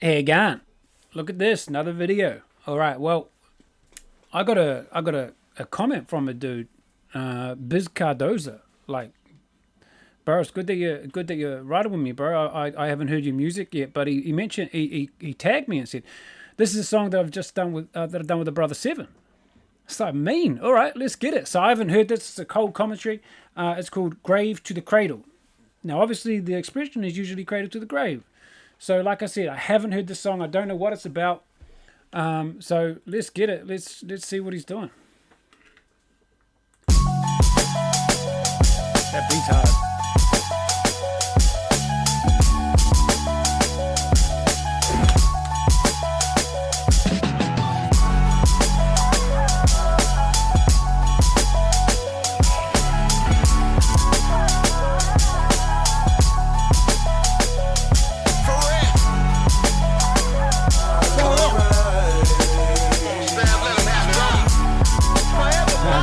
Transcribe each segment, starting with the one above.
Hey again, look at this, another video. All right, well, I got a comment from a dude, Biz Cardoza. Like, bro, it's good that you're riding with me, bro. I haven't heard your music yet, but he mentioned he tagged me and said, "This is a song that I've just done with the brother Sevin." It's like, mean. All right, let's get it. So I haven't heard this. It's a cold commentary. It's called "Grave to the Cradle." Now, obviously, the expression is usually "cradle to the grave." So, like I said, I haven't heard this song. I don't know what it's about. So let's get it. Let's see what he's doing. That beat's hard.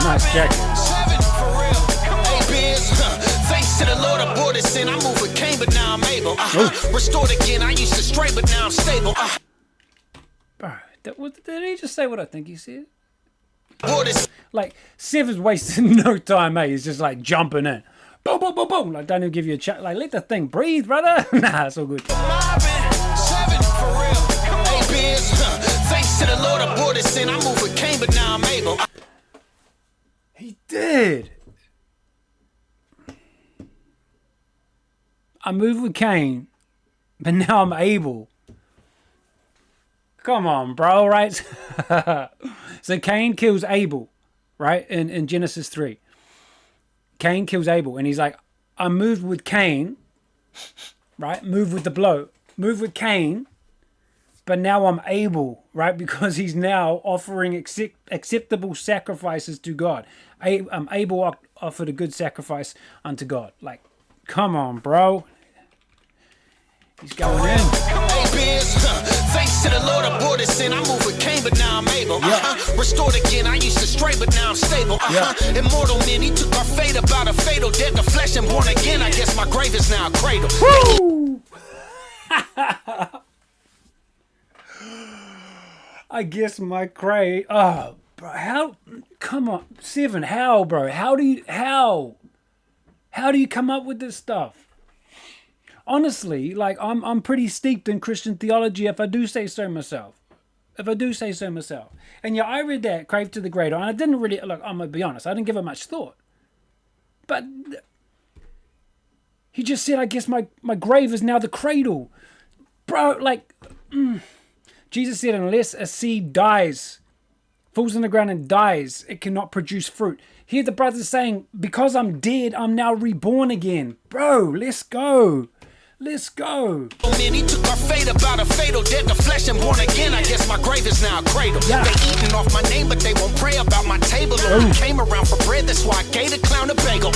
Nice jacket. Thanks to the Lord, I bore this sin. I moved with Cain, but now I'm able. Restored again. I used to stray, but now I'm stable. Bro, did he just say what I think he said? Like, Sevin's wasting no time, mate. He's just like jumping in. Boom, boom, boom, boom. Like, don't even give you a chat. Like, let the thing breathe, brother. Nah, it's all good. Sevin, for real. Hey, Biz, thanks to the Lord, I bore this sin. I moved with Cain, but now I'm able. He did. I moved with Cain, but now I'm able. Come on, bro, right? So Cain kills Abel, right? In Genesis 3. Cain kills Abel, and he's like, I moved with Cain, right? Moved with the blow. Moved with Cain, but now I'm able, right? Because he's now offering acceptable sacrifices to God. Abel offered a good sacrifice unto God. Like, come on, bro. He's going in. Hey, Biz, thanks to the Lord, I bore this sin. I moved with Cain, but now I'm able. Restored again. I used to stray, but now I'm stable. Immortal men, he took our fate about a fatal dead to flesh and born again. I guess my grave is now a cradle. Woo! I guess my grave. Oh, bro, how? Come on, Sevin. How, bro? How do you come up with this stuff? Honestly, like I'm pretty steeped in Christian theology, if I do say so myself. And yeah, I read that Crave to the Greater, and I didn't really look. I'm gonna be honest, I didn't give it much thought. But he just said, "I guess my grave is now the cradle," bro. Like. Jesus said, unless a seed dies, falls in the ground and dies, it cannot produce fruit. Here the brother's saying, because I'm dead, I'm now reborn again. Bro, let's go. Let's go. Man, he took our fate about a fatal dead to flesh and born again. I guess my grave is now a cradle. They eating off my name, but they won't pray about my table. I came around for bread, that's why I gave the clown a bagel.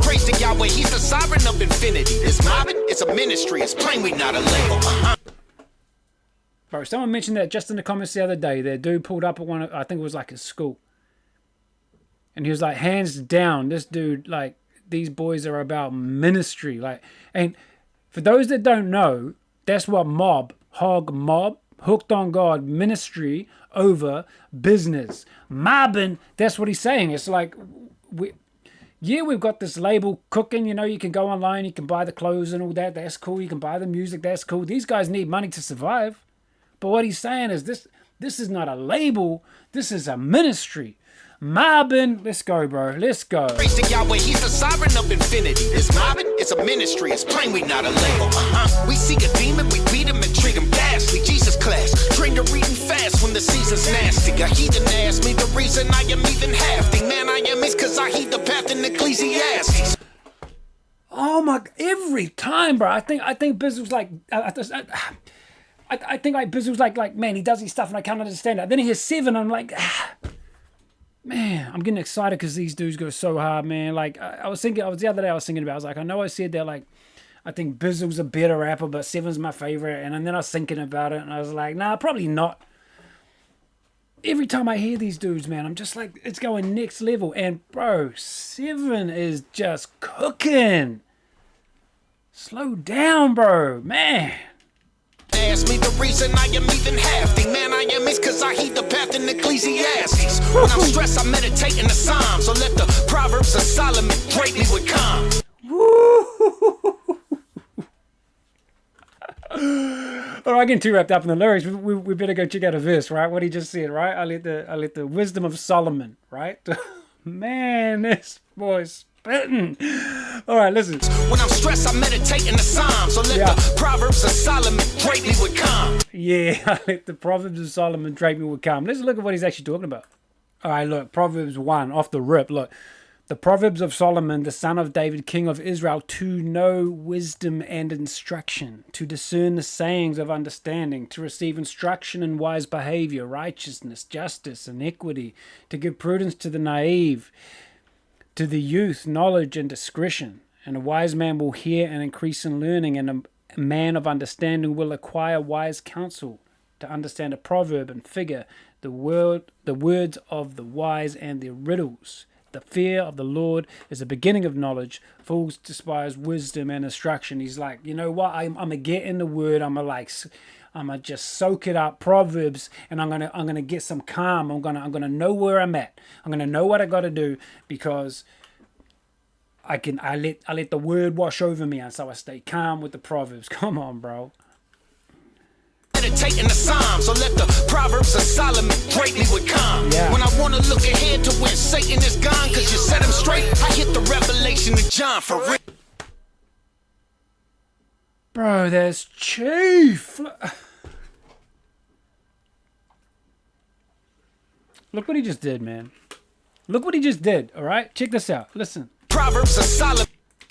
Praise to Yahweh, he's the sovereign of infinity. It's mobbing, it's a ministry, it's plain we not a label. Bro, someone mentioned that just in the comments the other day. Their dude pulled up at I think it was like his school. And he was like, hands down, this dude, like, these boys are about ministry. Like, and for those that don't know, that's what hog mob, hooked on God, ministry over business. Mobbing, that's what he's saying. It's like, we've got this label cooking, you know, you can go online, you can buy the clothes and all that. That's cool. You can buy the music. That's cool. These guys need money to survive. But what he's saying is this is not a label. This is a ministry. Mobbing. Let's go, bro. Let's go. Praise to Yahweh, he's the sovereign of infinity. It's mobbing, it's a ministry. It's plain we not a label. We seek a demon, we beat him and treat him ghastly. Jesus class, trained to reading fast when the season's nasty. A heathen asked me the reason I am even half. Man, I am is cause I heed the path in Ecclesiastes. Oh my, every time, bro. I think Biz was like, I think like Biz was like, man, he does his stuff and I can't understand that. Then he hears Sevin, I'm like, man, I'm getting excited because these dudes go so hard, man. Like, the other day I was thinking about, I was like, I know I said that, like, I think Bizzle's a better rapper, but Sevin's my favorite. And then I was thinking about it and I was like, nah, probably not. Every time I hear these dudes, man, I'm just like, it's going next level. And bro, Sevin is just cooking. Slow down, bro, man. Ask me the reason I am even half the man I am is cause I heed the path in Ecclesiastes. When I'm stressed, I meditate in the Psalms. So let the Proverbs of Solomon drape me with calm. All right, getting too wrapped up in the lyrics. We better go check out a verse, right? What he just said, right? I let the wisdom of Solomon, right? Man, this boy's spitting. All right, listen. When I'm stressed, I meditate in the Psalms. So let the Proverbs of Solomon drape me with calm. Yeah, I let the Proverbs of Solomon drape me with calm. Let's look at what he's actually talking about. All right, look, Proverbs 1, off the rip, look. The Proverbs of Solomon, the son of David, king of Israel, to know wisdom and instruction, to discern the sayings of understanding, to receive instruction in wise behavior, righteousness, justice, and equity, to give prudence to the naive, to the youth, knowledge and discretion. And a wise man will hear and increase in learning, and a man of understanding will acquire wise counsel, to understand a proverb and figure, the words of the wise and their riddles. The fear of the Lord is the beginning of knowledge. Fools despise wisdom and instruction. He's like, you know what? I'm gonna get in the word. I'm gonna just soak it up. Proverbs, and I'm gonna get some calm. I'm gonna know where I'm at. I'm gonna know what I got to do because I let the word wash over me, and so I stay calm with the Proverbs. Come on, bro. Meditate in the Psalms, so let the Proverbs of Solomon drape me with calm. Yeah. When I want to look ahead to when Satan is gone, cause you set him straight, I hit the revelation of John for real. Bro, there's Chief. Look what he just did, man. Look what he just did, all right? Check this out. Listen. Proverbs of Solomon.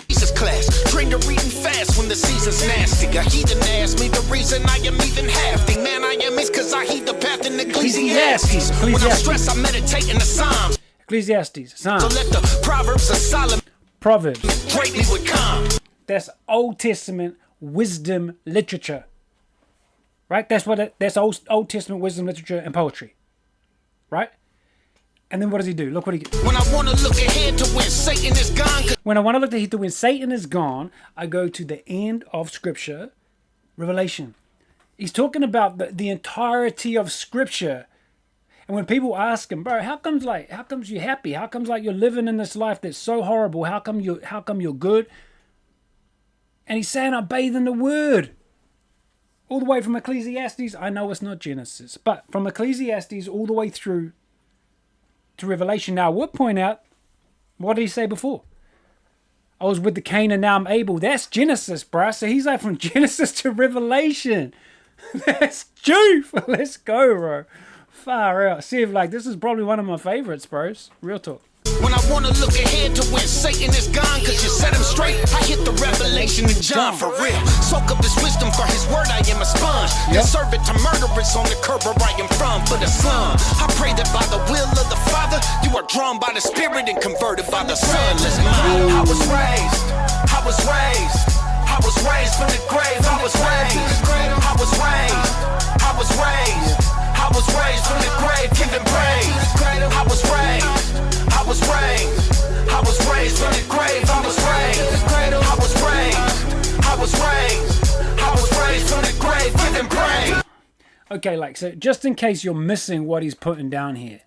Jesus class, trained to reading fast when the season's nasty. A heathen asked me the reason I am even half the man I am is cause I heed the path in Ecclesiastes. When I'm stressed, I meditate in the Psalms. Ecclesiastes, Psalms. So let the Proverbs of Solomon Proverbs drape me with calm. That's Old Testament wisdom literature, right? That's Old Testament wisdom literature and poetry, right? And then what does he do? Look what he gets. When I want to look ahead to when Satan is gone. When I want to look ahead to when Satan is gone, I go to the end of Scripture, Revelation. He's talking about the entirety of Scripture. And when people ask him, bro, how comes you happy? How comes like you're living in this life that's so horrible? How come you're good? And he's saying, I bathe in the Word. All the way from Ecclesiastes. I know it's not Genesis, but from Ecclesiastes all the way through to Revelation. Now, I would point out, what did he say before? I was with the Cain and now I'm able. That's Genesis, bruh. So he's like from Genesis to Revelation. That's Chief. Let's go, bro. Far out. See if like this is probably one of my favorites, bros. Real talk. When I want to look ahead to when Satan is gone, cause you set him straight, I hit the revelation of John for real. Soak up his wisdom for his word, I am a sponge. Then serve it to murderers on the curb where I am from for the slum. I pray that by the will of the Father, you are drawn by the Spirit and converted by the Son. Listen, I was raised from the grave, I was raised from the grave, giving praise. I was raised from the grave, I was raised from the grave, giving praise. Okay, like, so just in case you're missing what he's putting down here,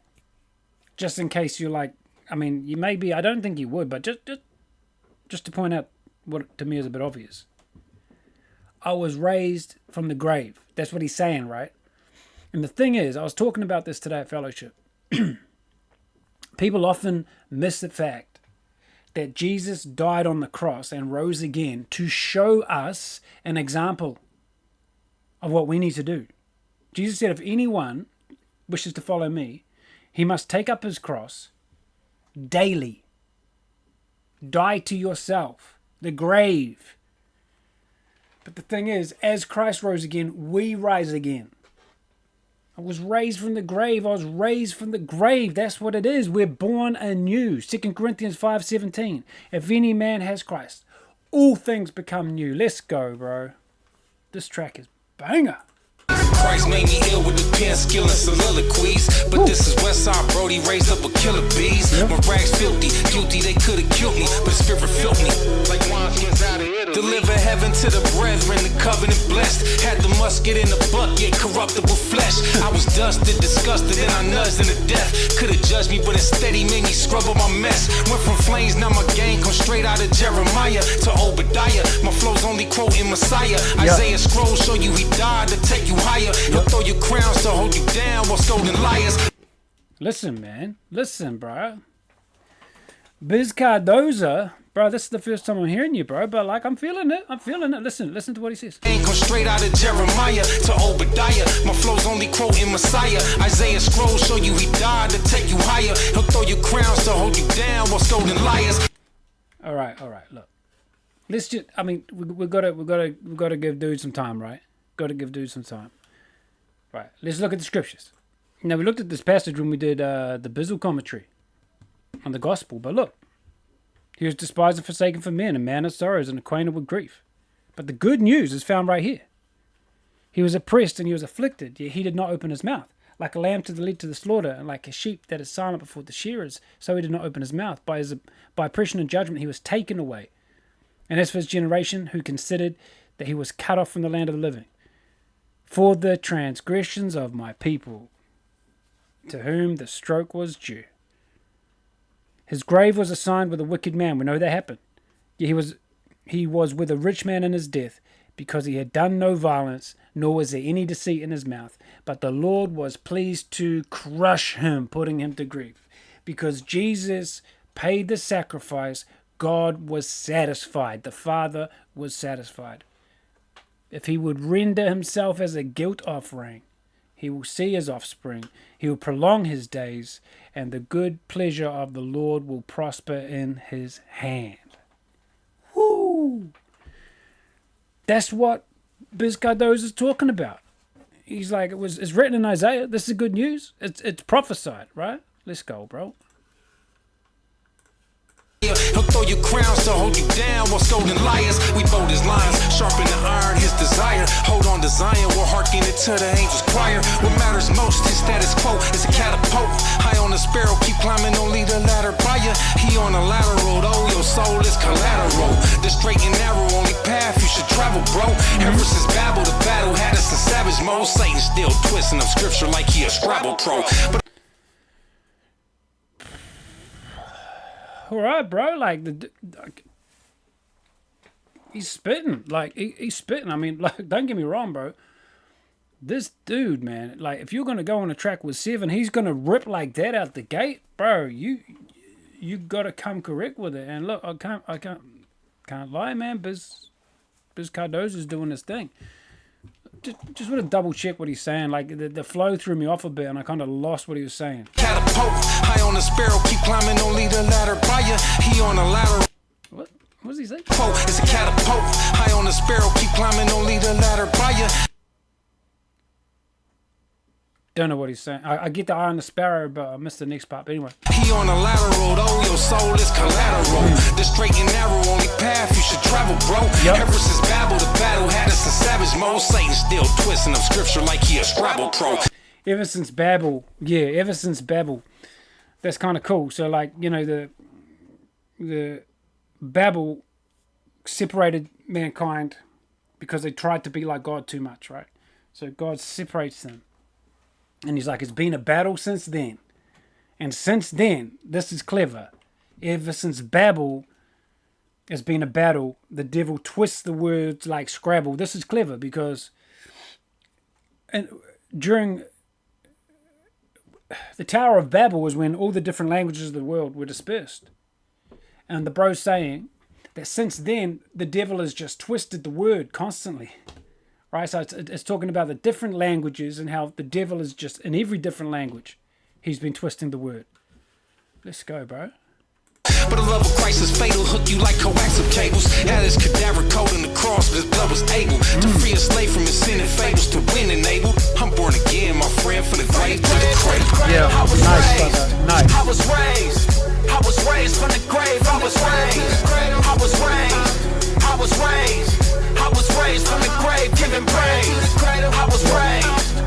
just in case you're like, I mean, you may be, I don't think you would, but just to point out what to me is a bit obvious. I was raised from the grave. That's what he's saying, right? And the thing is, I was talking about this today at Fellowship. People often miss the fact that Jesus died on the cross and rose again to show us an example of what we need to do. Jesus said, if anyone wishes to follow me, he must take up his cross daily. Die to yourself. The grave. But the thing is, as Christ rose again, we rise again. I was raised from the grave. I was raised from the grave. That's what it is. We're born anew. 2 Corinthians 5:17. If any man has Christ, all things become new. Let's go, bro. This track is banger. Christ made me ill with the pen skill and soliloquies. But this is Westside Brody, raised up a killer bees. My rags filthy, guilty, they could've killed me, but the spirit filled me like wineskins out of Italy. Deliver heaven to the brethren, the covenant blessed. Had the musket in the bucket, corruptible flesh. I was dusted, disgusted, and I nudged into death. Could've judged me, but instead he made me scrub up my mess. Went from flames, now my gang come straight out of Jeremiah to Obadiah. My flow's only quoting Messiah. Isaiah scrolls show you he died to take you higher. He'll throw your crowns to hold you down while scolding liars. Listen, man. Listen, bro. Biz Cardoza. Bro, this is the first time I'm hearing you, bro. But, like, I'm feeling it. I'm feeling it. Listen to what he says. Come straight out of Jeremiah to Obadiah. My flow's only quoting Messiah. Isaiah scrolls show you he died to take you higher. He'll throw your crowns to hold you down while scolding liars. All right. Look, let's just. I mean, we gotta give dude some time, right? Got to give dude some time. Right. Let's look at the scriptures. Now we looked at this passage when we did the Bizzle commentary on the gospel, but look. He was despised and forsaken for men, a man of sorrows and acquainted with grief. But the good news is found right here. He was oppressed and he was afflicted, yet he did not open his mouth. Like a lamb led to the slaughter, and like a sheep that is silent before the shearers, so he did not open his mouth. By oppression and judgment he was taken away. And as for his generation, who considered that he was cut off from the land of the living, for the transgressions of my people, to whom the stroke was due. His grave was assigned with a wicked man. We know that happened. Yet he was with a rich man in his death, because he had done no violence, nor was there any deceit in his mouth. But the Lord was pleased to crush him, putting him to grief. Because Jesus paid the sacrifice, God was satisfied. The Father was satisfied. If he would render himself as a guilt offering, he will see his offspring. He will prolong his days, and the good pleasure of the Lord will prosper in his hand. Woo! That's what Biz Cardoza is talking about. He's like, it's written in Isaiah. This is good news. It's prophesied, right? Let's go, bro. He'll throw your crowns to hold you down while scolding liars. We bold as lions, sharpen the iron, his desire. Hold on to Zion, we're hearkening to the angels' choir. What matters most is status quo, it's a catapult. High on the sparrow, keep climbing, don't lead the ladder by ya. He on a lateral, though, your soul is collateral. The straight and narrow, only path you should travel, bro. Ever since Babel, the battle had us in savage mode. Satan still twisting up scripture like he a Scrabble pro. But all right, bro. Like he's spitting. Like he's spitting. I mean, like, don't get me wrong, bro. This dude, man. Like, if you're gonna go on a track with Sevin, he's gonna rip like that out the gate, bro. You gotta come correct with it. And look, I can't lie, man. Biz Cardoza's doing this thing. Just want to double check what he's saying. Like, the flow threw me off a bit, and I kind of lost what he was saying. Catapult, high on the sparrow, keep climbing, don't lead the ladder by ya. He on a ladder. What does he say? It's a catapult, high on the sparrow, keep climbing, don't lead the ladder by ya. Don't know what he's saying. I get the eye on the sparrow, but I missed the next part. But anyway. He on a lateral, though, your soul is collateral. The straight and narrow, only path you should travel, bro. Ever since Babel, the battle had us in savage mode. Satan still twisting up scripture like he a Scrabble pro. Ever since Babel. That's kind of cool. So, like, you know, the Babel separated mankind because they tried to be like God too much, right? So God separates them. And he's like, it's been a battle since then. And since then, this is clever. Ever since Babel, it's been a battle. The devil twists the words like Scrabble. This is clever because during the Tower of Babel was when all the different languages of the world were dispersed. And the bro's saying that since then, the devil has just twisted the word constantly. Right, so it's talking about the different languages and how the devil is just in every different language. He's been twisting the word. Let's go, bro. But the love of Christ is fatal, hook you like coaxial cables. Had his cadaver cold in the cross, but his blood was able to free a slave from his sin and fables to win enabled. I'm born again, my friend, from the grave to the cradle. Yeah, nice. I was raised from the grave. I was raised from the grave, giving praise. I was raised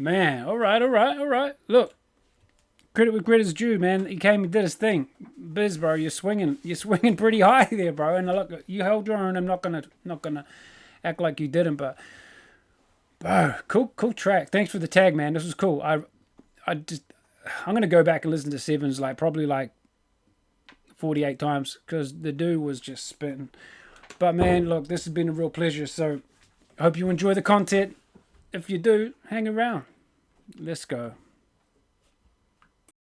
Man, all right. Look, credit where credit's due, man. He came and did his thing. Biz, bro, you're swinging pretty high there, bro. And look, you held your own. I'm not gonna act like you didn't, but bro, cool track. Thanks for the tag, man. This was cool. I'm gonna go back and listen to Sevin's probably 48 times because the dude was just spitting. But man, look, this has been a real pleasure. So I hope you enjoy the content. If you do, hang around. Let's go.